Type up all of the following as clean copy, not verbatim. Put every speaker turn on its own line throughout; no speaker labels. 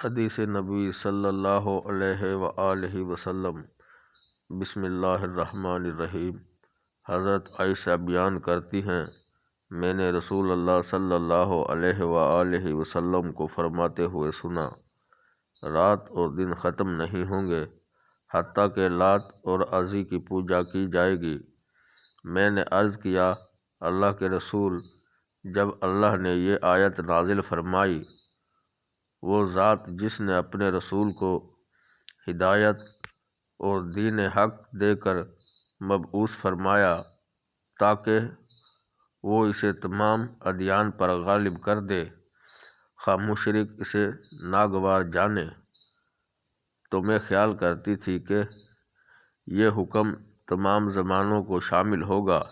حدیث نبوی صلی اللہ علیہ وآلہ وسلم۔ بسم اللہ الرحمن الرحیم۔ حضرت عائشہ بیان کرتی ہیں، میں نے رسول اللہ صلی اللہ علیہ وآلہ وسلم کو فرماتے ہوئے سنا، رات اور دن ختم نہیں ہوں گے حتیٰ کہ لات اور عزی کی پوجا کی جائے گی۔ میں نے عرض کیا، اللہ کے رسول، جب اللہ نے یہ آیت نازل فرمائی، وہ ذات جس نے اپنے رسول کو ہدایت اور دین حق دے کر مبعوث فرمایا تاکہ وہ اسے تمام ادیان پر غالب کر دے، خواہ مشرک اسے ناگوار جانے، تو میں خیال کرتی تھی کہ یہ حکم تمام زمانوں کو شامل ہوگا۔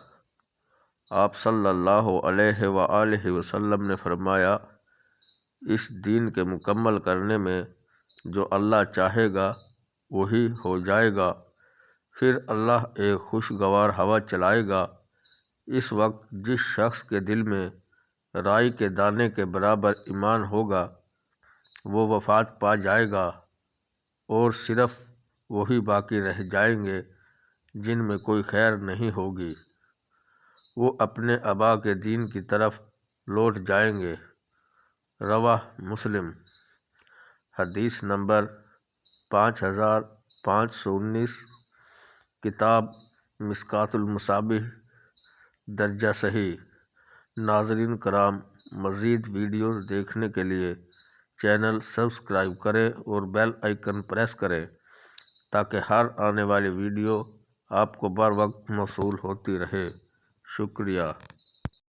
آپ صلی اللہ علیہ وآلہ وسلم نے فرمایا، اس دین کے مکمل کرنے میں جو اللہ چاہے گا وہی ہو جائے گا۔ پھر اللہ ایک خوشگوار ہوا چلائے گا۔ اس وقت جس شخص کے دل میں رائی کے دانے کے برابر ایمان ہوگا وہ وفات پا جائے گا، اور صرف وہی باقی رہ جائیں گے جن میں کوئی خیر نہیں ہوگی۔ وہ اپنے آبا کے دین کی طرف لوٹ جائیں گے۔ رواہ مسلم۔ حدیث نمبر 5519، کتاب مشکوٰۃ المصابیح، درجہ صحیح۔ ناظرین کرام، مزید ویڈیوز دیکھنے کے لیے چینل سبسکرائب کریں اور بیل آئیکن پریس کریں تاکہ ہر آنے والی ویڈیو آپ کو بر وقت موصول ہوتی رہے۔ شکریہ۔